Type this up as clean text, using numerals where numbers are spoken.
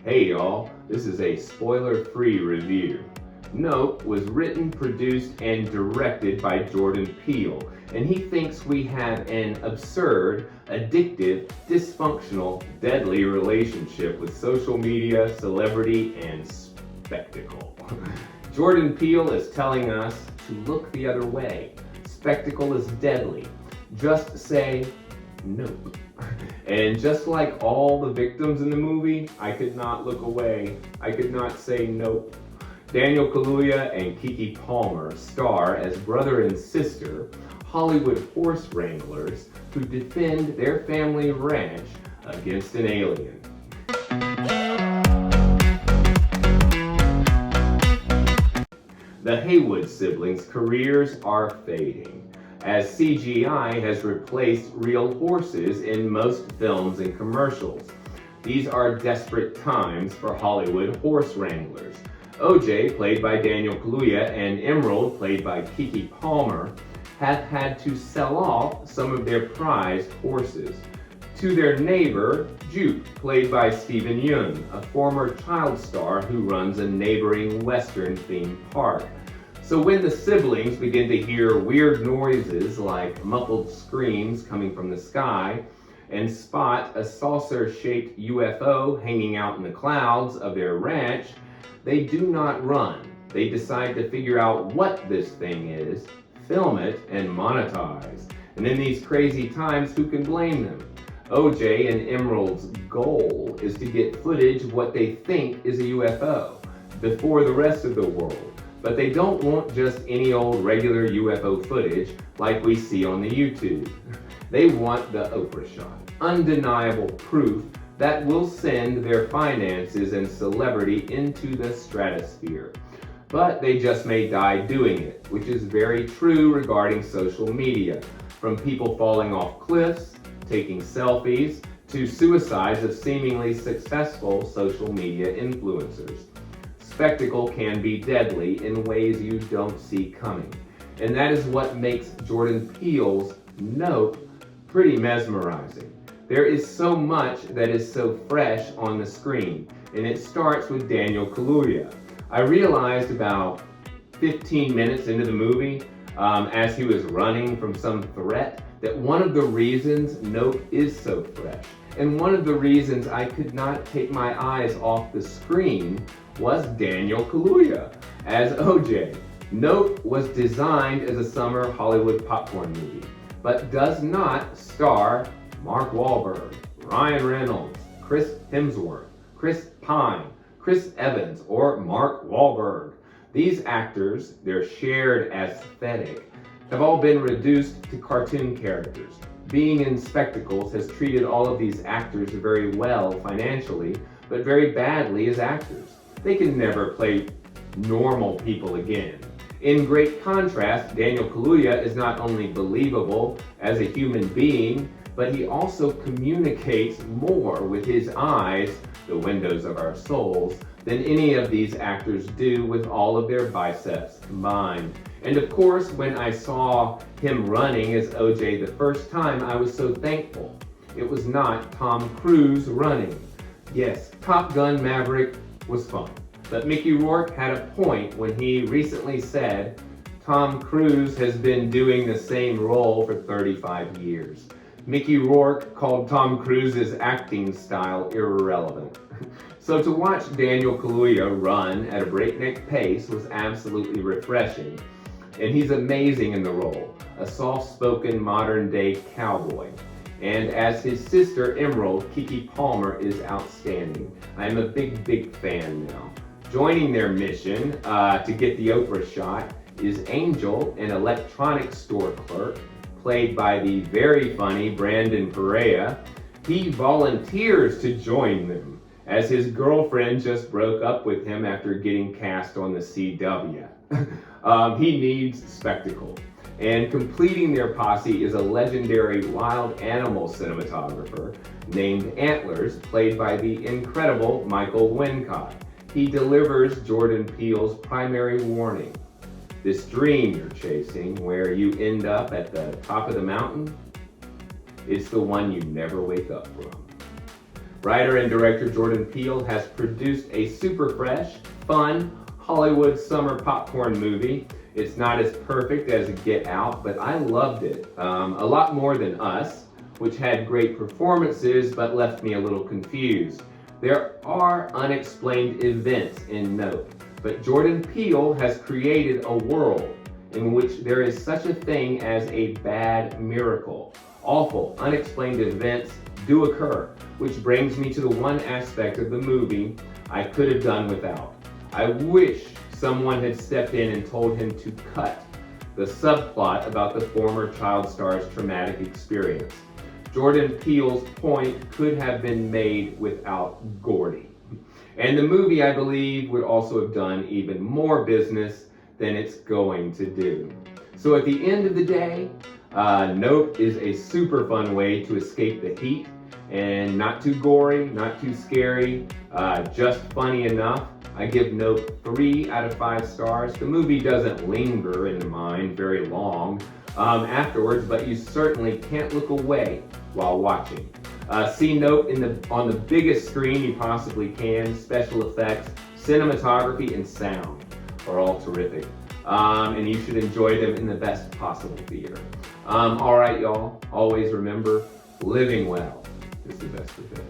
Hey y'all, this is a spoiler-free review. Nope was written, produced, and directed by Jordan Peele, and he thinks we have an absurd, addictive, dysfunctional, deadly relationship with social media, celebrity, and spectacle. Jordan Peele is telling us to look the other way. Spectacle is deadly. Just say nope. And just like all the victims in the movie, I could not look away. I could not say nope. Daniel Kaluuya and Keke Palmer star as brother and sister, Hollywood horse wranglers who defend their family ranch against an alien. The Haywood siblings' careers are fading, as CGI has replaced real horses in most films and commercials. These are desperate times for Hollywood horse wranglers. OJ, played by Daniel Kaluuya, and Emerald, played by Keke Palmer, have had to sell off some of their prized horses to their neighbor, Jupe, played by Steven Yeun, a former child star who runs a neighboring Western themed park. So when the siblings begin to hear weird noises like muffled screams coming from the sky and spot a saucer-shaped UFO hanging out in the clouds of their ranch, they do not run. They decide to figure out what this thing is, film it, and monetize. And in these crazy times, who can blame them? OJ and Emerald's goal is to get footage of what they think is a UFO before the rest of the world. But they don't want just any old regular UFO footage like we see on the YouTube. They want the Oprah shot, undeniable proof that will send their finances and celebrity into the stratosphere. But they just may die doing it, which is very true regarding social media, from people falling off cliffs, taking selfies, to suicides of seemingly successful social media influencers. Spectacle can be deadly in ways you don't see coming. And that is what makes Jordan Peele's Nope pretty mesmerizing. There is so much that is so fresh on the screen, and it starts with Daniel Kaluuya. I realized about 15 minutes into the movie, as he was running from some threat, that one of the reasons Nope is so fresh, and one of the reasons I could not take my eyes off the screen, was Daniel Kaluuya as OJ. Nope was designed as a summer Hollywood popcorn movie, but does not star Mark Wahlberg, Ryan Reynolds, Chris Hemsworth, Chris Pine, Chris Evans, or Mark Wahlberg. These actors, their shared aesthetic, have all been reduced to cartoon characters. Being in spectacles has treated all of these actors very well financially, but very badly as actors. They can never play normal people again. In great contrast, Daniel Kaluuya is not only believable as a human being, but he also communicates more with his eyes, the windows of our souls, than any of these actors do with all of their biceps combined. And of course, when I saw him running as OJ the first time, I was so thankful. It was not Tom Cruise running. Yes, Top Gun Maverick was fun, but Mickey Rourke had a point when he recently said, Tom Cruise has been doing the same role for 35 years. Mickey Rourke called Tom Cruise's acting style irrelevant. So to watch Daniel Kaluuya run at a breakneck pace was absolutely refreshing. And he's amazing in the role, a soft-spoken modern-day cowboy. And as his sister Emerald, Keke Palmer is outstanding. I'm a big fan now. Joining their mission to get the Oprah shot is Angel, an electronics store clerk, played by the very funny Brandon Perea. He volunteers to join them, as his girlfriend just broke up with him after getting cast on the CW. He needs spectacle. And completing their posse is a legendary wild animal cinematographer named Antlers, played by the incredible Michael Wincott. He delivers Jordan Peele's primary warning. This dream you're chasing, where you end up at the top of the mountain, it's the one you never wake up from. Writer and director Jordan Peele has produced a super fresh, fun, Hollywood summer popcorn movie. It's not as perfect as Get Out, but I loved it. A lot more than Us, which had great performances but left me a little confused. There are unexplained events in Nope, but Jordan Peele has created a world in which there is such a thing as a bad miracle. Awful, unexplained events do occur, which brings me to the one aspect of the movie I could have done without. I wish someone had stepped in and told him to cut the subplot about the former child star's traumatic experience. Jordan Peele's point could have been made without Gordy. And the movie, I believe, would also have done even more business than it's going to do. So at the end of the day, Nope is a super fun way to escape the heat, and not too gory, not too scary, just funny enough. I give Nope 3 out of 5 stars. The movie doesn't linger in the mind very long afterwards, but you certainly can't look away while watching. See Nope on the biggest screen you possibly can. Special effects, cinematography, and sound are all terrific. And you should enjoy them in the best possible theater. All right, y'all. Always remember, living well is the best revenge.